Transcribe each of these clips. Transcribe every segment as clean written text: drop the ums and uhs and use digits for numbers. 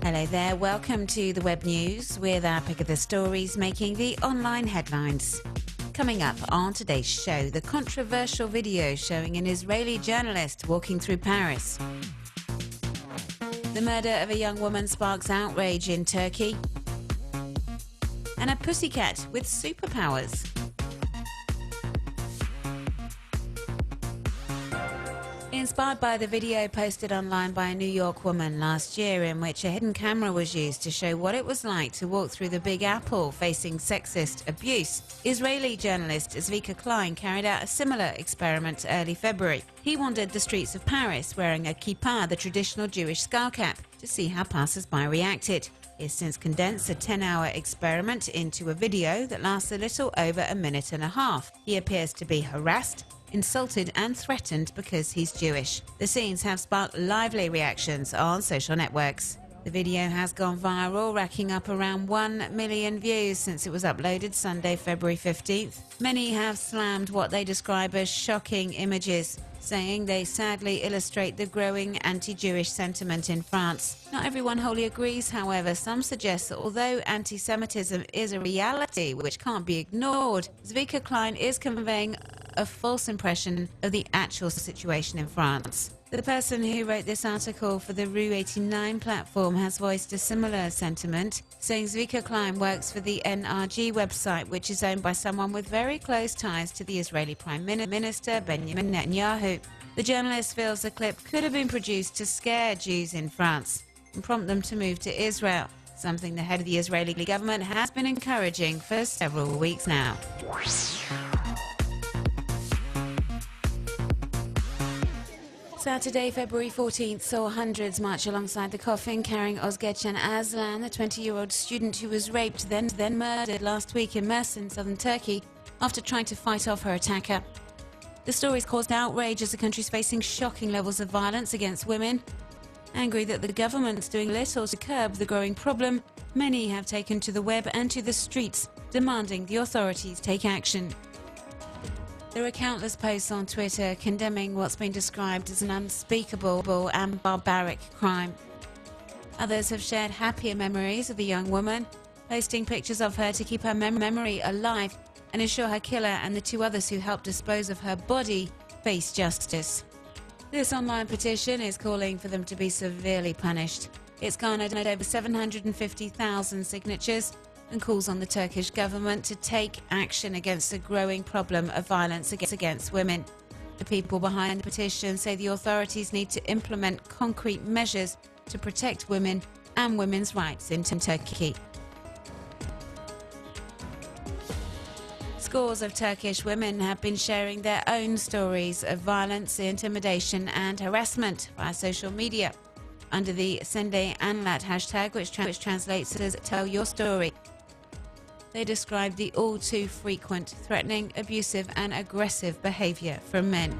Hello there, welcome to the Web News with our pick of the stories making the online headlines. Coming up on today's show, the controversial video showing an Israeli journalist walking through Paris. The murder of a young woman sparks outrage in Turkey. And a pussycat with superpowers. Inspired by the video posted online by a New York woman last year in which a hidden camera was used to show what it was like to walk through the Big Apple facing sexist abuse, Israeli journalist Zvika Klein carried out a similar experiment early February. He wandered the streets of Paris wearing a kippah, the traditional Jewish skull cap, to see how passers-by reacted. He has since condensed a 10-hour experiment into a video that lasts a little over a minute and a half. He appears to be harassed, insulted and threatened because he's Jewish. The scenes have sparked lively reactions on social networks. The video has gone viral, racking up around 1 million views since it was uploaded Sunday, February 15th. Many have slammed what they describe as shocking images, saying they sadly illustrate the growing anti-Jewish sentiment in France. Not everyone wholly agrees, however. Some suggest that although anti-Semitism is a reality which can't be ignored, Zvika Klein is conveying a false impression of the actual situation in France. The person who wrote this article for the Rue 89 platform has voiced a similar sentiment, saying Zvika Klein works for the NRG website, which is owned by someone with very close ties to the Israeli Prime Minister Benjamin Netanyahu. The journalist feels the clip could have been produced to scare Jews in France and prompt them to move to Israel, something the head of the Israeli government has been encouraging for several weeks now. Saturday, February 14th, saw hundreds march alongside the coffin carrying Özgecan Aslan, the 20-year-old student who was raped, then murdered last week in Mersin, southern Turkey, after trying to fight off her attacker. The stories caused outrage as the country is facing shocking levels of violence against women. Angry that the government's doing little to curb the growing problem, many have taken to the web and to the streets, demanding the authorities take action. There are countless posts on Twitter condemning what's been described as an unspeakable and barbaric crime. Others have shared happier memories of the young woman, posting pictures of her to keep her memory alive and ensure her killer and the two others who helped dispose of her body face justice. This online petition is calling for them to be severely punished. It's garnered over 750,000 signatures and calls on the Turkish government to take action against the growing problem of violence against women. The people behind the petition say the authorities need to implement concrete measures to protect women and women's rights in Turkey. Scores of Turkish women have been sharing their own stories of violence, intimidation and harassment via social media under the Sende Anlat hashtag, which translates as Tell Your Story. They describe the all too frequent threatening, abusive and aggressive behaviour from men.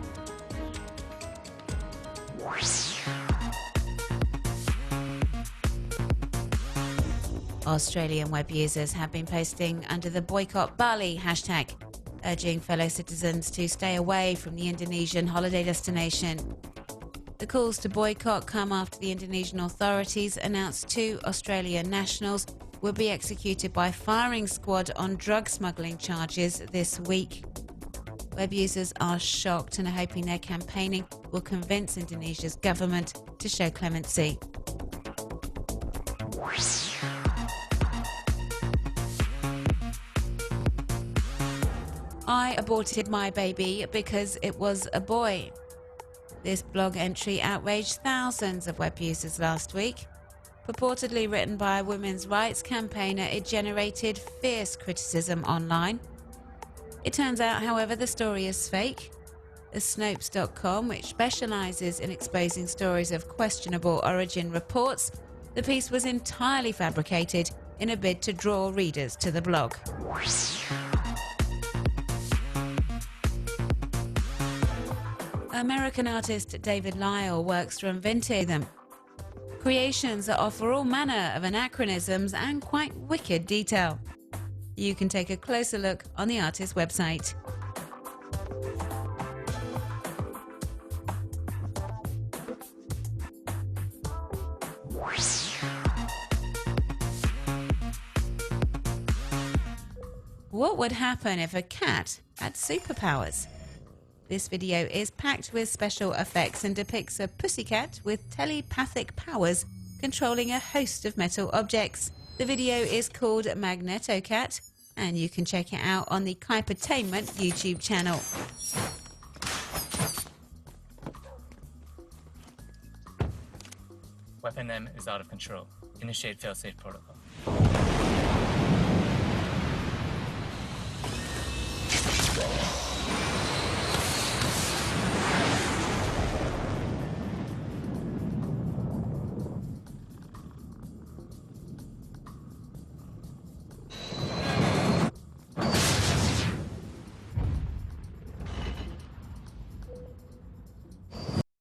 Australian web users have been posting under the Boycott Bali hashtag, urging fellow citizens to stay away from the Indonesian holiday destination. The calls to boycott come after the Indonesian authorities announced 2 Australian nationals will be executed by firing squad on drug smuggling charges this week. Web users are shocked and are hoping their campaigning will convince Indonesia's government to show clemency. I aborted my baby because it was a boy. This blog entry outraged thousands of web users last week. Purportedly written by a women's rights campaigner, it generated fierce criticism online. It turns out, however, the story is fake. As Snopes.com, which specialises in exposing stories of questionable origin, reports, the piece was entirely fabricated in a bid to draw readers to the blog. American artist David Lyle works from Vintage, creations that offer all manner of anachronisms and quite wicked detail. You can take a closer look on the artist's website. What would happen if a cat had superpowers? This video is packed with special effects and depicts a pussycat with telepathic powers controlling a host of metal objects. The video is called Magnetocat, and you can check it out on the Kuipertainment YouTube channel. Weapon M is out of control. Initiate failsafe protocol.